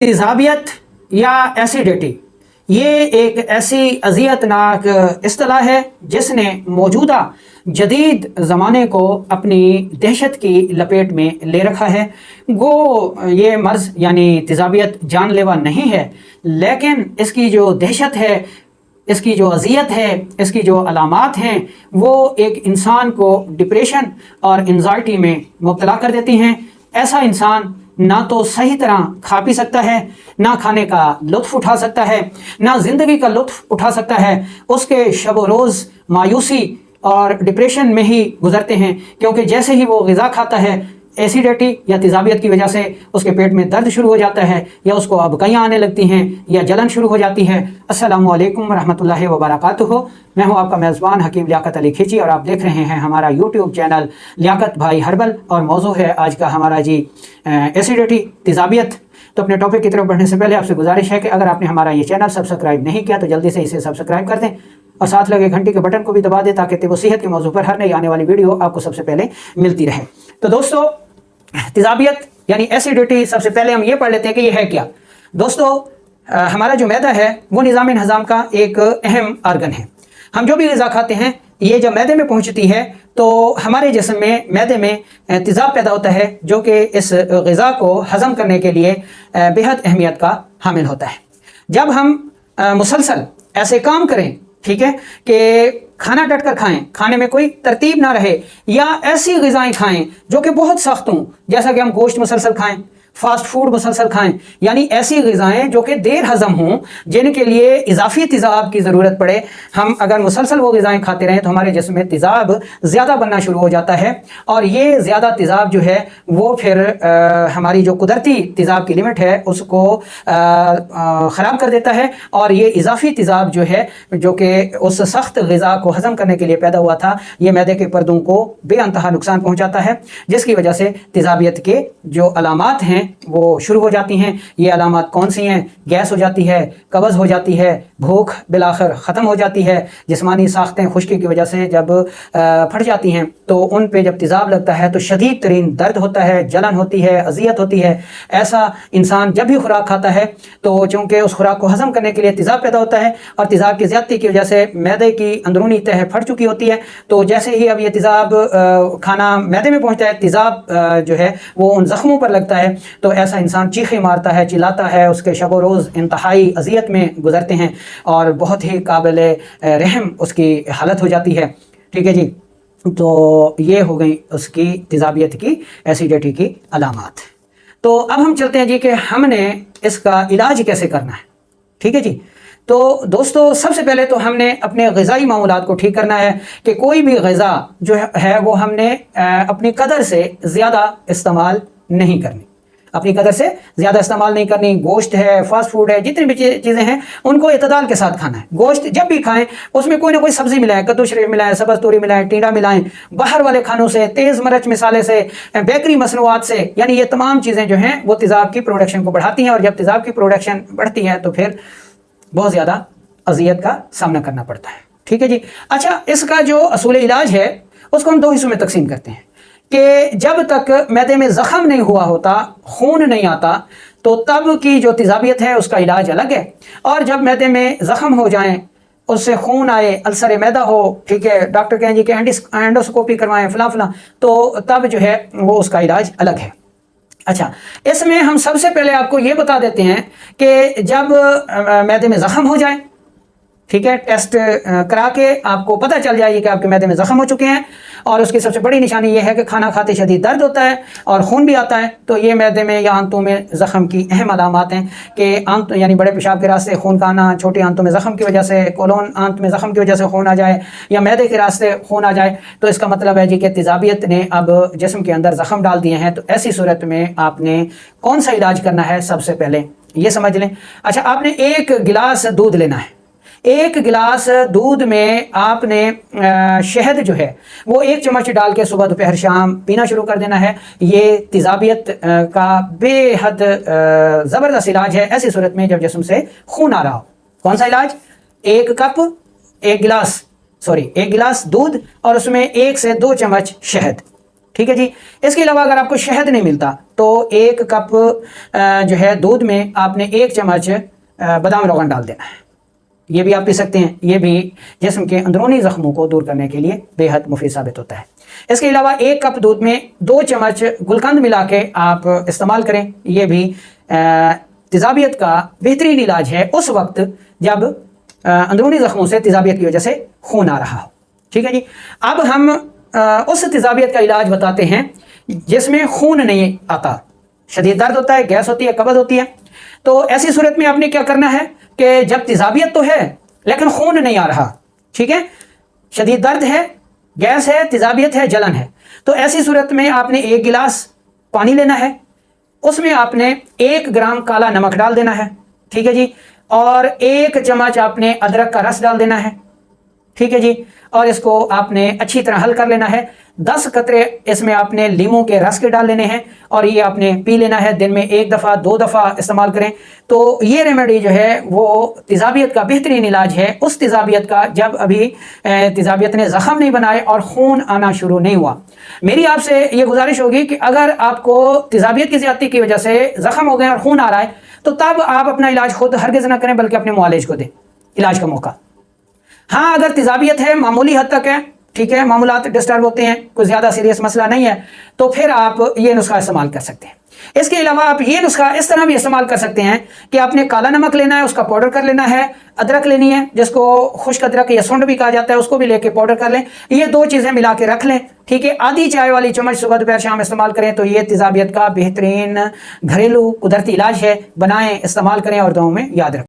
تیزابیت یا ایسیڈیٹی یہ ایک ایسی اذیتناک اصطلاح ہے جس نے موجودہ جدید زمانے کو اپنی دہشت کی لپیٹ میں لے رکھا ہے۔ گو یہ مرض یعنی تیزابیت جان لیوا نہیں ہے، لیکن اس کی جو دہشت ہے، اس کی جو اذیت ہے، اس کی جو علامات ہیں، وہ ایک انسان کو ڈپریشن اور انزائٹی میں مبتلا کر دیتی ہیں۔ ایسا انسان نہ تو صحیح طرح کھا پی سکتا ہے، نہ کھانے کا لطف اٹھا سکتا ہے، نہ زندگی کا لطف اٹھا سکتا ہے۔ اس کے شب و روز مایوسی اور ڈپریشن میں ہی گزرتے ہیں، کیونکہ جیسے ہی وہ غذا کھاتا ہے، ایسیڈیٹی یا تیزابیت کی وجہ سے اس کے پیٹ میں درد شروع ہو جاتا ہے، یا اس کو ابکیاں آنے لگتی ہیں، یا جلن شروع ہو جاتی ہے۔ السلام علیکم ورحمۃ اللہ وبرکاتہ۔ میں ہوں آپ کا میزبان حکیم لیاقت علی کھیچی، اور آپ دیکھ رہے ہیں ہمارا یوٹیوب چینل لیاقت بھائی ہربل، اور موضوع ہے آج کا ہمارا ایسیڈیٹی، تیزابیت۔ تو اپنے ٹاپک کی طرف بڑھنے سے پہلے آپ سے گزارش ہے کہ اگر آپ نے ہمارا یہ چینل سبسکرائب نہیں کیا تو جلدی سے اسے سبسکرائب کر دیں، اور ساتھ لگے گھنٹی کے بٹن کو بھی دبا دیں تاکہ طب و صحت کے موضوع پر ہر نئی آنے والی ویڈیو آپ کو سب سے پہلے ملتی رہے۔ تو دوستو، تیزابیت یعنی ایسیڈیٹی، سب سے پہلے ہم یہ پڑھ لیتے ہیں کہ یہ ہے کیا۔ دوستو، ہمارا جو معدہ ہے وہ نظام ہضم کا ایک اہم آرگن ہے۔ ہم جو بھی غذا کھاتے ہیں، یہ جب معدے میں پہنچتی ہے تو ہمارے جسم میں معدے میں تیزاب پیدا ہوتا ہے، جو کہ اس غذا کو ہضم کرنے کے لیے بے حد اہمیت کا حامل ہوتا ہے۔ جب ہم مسلسل ایسے کام کریں، ٹھیک ہے، کہ کھانا ڈٹ کر کھائیں، کھانے میں کوئی ترتیب نہ رہے، یا ایسی غذائیں کھائیں جو کہ بہت سخت ہوں، جیسا کہ ہم گوشت مسلسل کھائیں، فاسٹ فوڈ مسلسل کھائیں، یعنی ایسی غذائیں جو کہ دیر ہضم ہوں، جن کے لیے اضافی تیزاب کی ضرورت پڑے، ہم اگر مسلسل وہ غذائیں کھاتے رہیں تو ہمارے جسم میں تیزاب زیادہ بننا شروع ہو جاتا ہے، اور یہ زیادہ تیزاب جو ہے وہ پھر ہماری جو قدرتی تیزاب کی لمٹ ہے اس کو خراب کر دیتا ہے، اور یہ اضافی تیزاب جو ہے، جو کہ اس سخت غذا کو ہضم کرنے کے لیے پیدا ہوا تھا، یہ معدے کے پردوں کو بے انتہا نقصان پہنچاتا ہے، جس کی وجہ سے تیزابیت کے جو علامات ہیں وہ شروع ہو جاتی ہیں۔ یہ علامات کون سی ہیں؟ گیس ہو جاتی ہے، قبض ہو جاتی ہے، بھوک بالآخر ختم ہو جاتی ہے، جسمانی ساختیں خشکی کی وجہ سے جب پھٹ جاتی ہیں تو ان پہ جب تیزاب لگتا ہے تو شدید ترین درد ہوتا ہے، جلن ہوتی ہے، اذیت ہوتی ہے۔ ایسا انسان جب بھی خوراک کھاتا ہے تو چونکہ اس خوراک کو ہضم کرنے کے لیے تیزاب پیدا ہوتا ہے، اور تیزاب کی زیادتی کی وجہ سے معدے کی اندرونی تہہ پھٹ چکی ہوتی ہے، تو جیسے ہی اب یہ تیزاب کھانا معدے میں پہنچتا ہے، تیزاب جو ہے وہ ان زخموں پر لگتا ہے، تو ایسا انسان چیخیں مارتا ہے، چلاتا ہے، اس کے شب و روز انتہائی اذیت میں گزرتے ہیں، اور بہت ہی قابل رحم اس کی حالت ہو جاتی ہے۔ ٹھیک ہے جی، تو یہ ہو گئی اس کی تیزابیت کی، ایسیڈیٹی کی علامات۔ تو اب ہم چلتے ہیں جی کہ ہم نے اس کا علاج کیسے کرنا ہے۔ ٹھیک ہے جی، تو دوستو، سب سے پہلے تو ہم نے اپنے غذائی معمولات کو ٹھیک کرنا ہے کہ کوئی بھی غذا جو ہے وہ ہم نے اپنی قدر سے زیادہ استعمال نہیں کرنی، اپنی قدر سے زیادہ استعمال نہیں کرنی۔ گوشت ہے، فاسٹ فوڈ ہے، جتنی بھی چیزیں ہیں ان کو اعتدال کے ساتھ کھانا ہے۔ گوشت جب بھی کھائیں اس میں کوئی نہ کوئی سبزی ملائیں، کدو شریف ملائیں، سبز توری ملائیں، ٹینڈا ملائیں، باہر والے کھانوں سے، تیز مرچ مسالے سے، بیکری مصنوعات سے، یعنی یہ تمام چیزیں جو ہیں وہ تیزاب کی پروڈکشن کو بڑھاتی ہیں، اور جب تیزاب کی پروڈکشن بڑھتی ہے تو پھر بہت زیادہ اذیت کا سامنا کرنا پڑتا ہے۔ ٹھیک ہے جی، اچھا، اس کا جو اصول علاج ہے اس کو ہم دو حصوں میں تقسیم کرتے ہیں کہ جب تک معدے میں زخم نہیں ہوا ہوتا، خون نہیں آتا، تو تب کی جو تیزابیت ہے اس کا علاج الگ ہے، اور جب معدے میں زخم ہو جائیں، اس سے خون آئے، السر معدہ ہو، ٹھیک ہے، ڈاکٹر کہیں جی کہ اینڈوسکوپی کروائیں، فلاں فلاں، تو تب جو ہے وہ اس کا علاج الگ ہے۔ اچھا، اس میں ہم سب سے پہلے آپ کو یہ بتا دیتے ہیں کہ جب معدے میں زخم ہو جائے، ٹھیک ہے، ٹیسٹ کرا کے آپ کو پتہ چل جائے کہ آپ کے معدے میں زخم ہو چکے ہیں، اور اس کی سب سے بڑی نشانی یہ ہے کہ کھانا کھاتے شدید درد ہوتا ہے اور خون بھی آتا ہے، تو یہ معدے میں یا آنتوں میں زخم کی اہم علامات ہیں کہ آنت یعنی بڑے پیشاب کے راستے خون کا آنا، چھوٹی آنتوں میں زخم کی وجہ سے، کولون آنت میں زخم کی وجہ سے خون آ جائے، یا معدے کے راستے خون آ جائے، تو اس کا مطلب ہے جی کہ تیزابیت نے اب جسم کے اندر زخم ڈال دیے ہیں۔ تو ایسی صورت میں آپ نے کون سا علاج کرنا ہے، سب سے پہلے یہ سمجھ لیں۔ اچھا، آپ نے ایک گلاس دودھ لینا ہے، ایک گلاس دودھ میں آپ نے شہد جو ہے وہ 1 چمچ ڈال کے صبح دوپہر شام پینا شروع کر دینا ہے۔ یہ تیزابیت کا بے حد زبردست علاج ہے ایسی صورت میں جب جسم سے خون آ رہا ہو۔ کون سا علاج؟ ایک گلاس دودھ اور اس میں 1 سے 2 چمچ شہد، ٹھیک ہے جی. اس کے علاوہ اگر آپ کو شہد نہیں ملتا تو 1 کپ جو ہے دودھ میں آپ نے 1 چمچ بادام روغن ڈال دینا ہے. یہ بھی آپ پی سکتے ہیں. یہ بھی جسم کے اندرونی زخموں کو دور کرنے کے لیے بے حد مفید ثابت ہوتا ہے. اس کے علاوہ 1 کپ دودھ میں 2 چمچ گلقند ملا کے آپ استعمال کریں. یہ بھی تیزابیت کا بہترین علاج ہے اس وقت جب اندرونی زخموں سے تیزابیت کی وجہ سے خون آ رہا ہو. ٹھیک ہے جی. اب ہم اس تیزابیت کا علاج بتاتے ہیں جس میں خون نہیں آتا، شدید درد ہوتا ہے، گیس ہوتی ہے، قبض ہوتی ہے. تو ایسی صورت میں آپ نے کیا کرنا ہے کہ جب تیزابیت تو ہے لیکن خون نہیں آ رہا، ٹھیک ہے، شدید درد ہے، گیس ہے، تیزابیت ہے، جلن ہے، تو ایسی صورت میں آپ نے 1 گلاس پانی لینا ہے. اس میں آپ نے 1 گرام کالا نمک ڈال دینا ہے. ٹھیک ہے جی. اور 1 چمچ آپ نے ادرک کا رس ڈال دینا ہے. ٹھیک ہے جی. اور اس کو آپ نے اچھی طرح حل کر لینا ہے. 10 قطرے اس میں آپ نے لیموں کے رس کے ڈال لینے ہیں اور یہ آپ نے پی لینا ہے. دن میں 1 دفعہ 2 دفعہ استعمال کریں. تو یہ ریمیڈی جو ہے وہ تیزابیت کا بہترین علاج ہے، اس تیزابیت کا جب ابھی تیزابیت نے زخم نہیں بنائے اور خون آنا شروع نہیں ہوا. میری آپ سے یہ گزارش ہوگی کہ اگر آپ کو تیزابیت کی زیادتی کی وجہ سے زخم ہو گئے اور خون آ رہا ہے تو تب آپ اپنا علاج خود ہرگز نہ کریں بلکہ اپنے معالج کو دیں علاج کا موقع. ہاں اگر تیزابیت ہے، معمولی حد تک ہے، ٹھیک ہے، معمولات ڈسٹرب ہوتے ہیں، کوئی زیادہ سیریس مسئلہ نہیں ہے، تو پھر آپ یہ نسخہ استعمال کر سکتے ہیں. اس کے علاوہ آپ یہ نسخہ اس طرح بھی استعمال کر سکتے ہیں کہ آپ نے کالا نمک لینا ہے، اس کا پاؤڈر کر لینا ہے، ادرک لینی ہے جس کو خشک ادرک یا سونڈ بھی کہا جاتا ہے، اس کو بھی لے کے پاؤڈر کر لیں. یہ 2 چیزیں ملا کے رکھ لیں. ٹھیک ہے. آدھی چائے والی چمچ صبح دوپہر شام استعمال کریں تو یہ تیزابیت کا بہترین گھریلو قدرتی علاج ہے. بنائیں، استعمال کریں اور دعاؤں میں یاد رکھیں.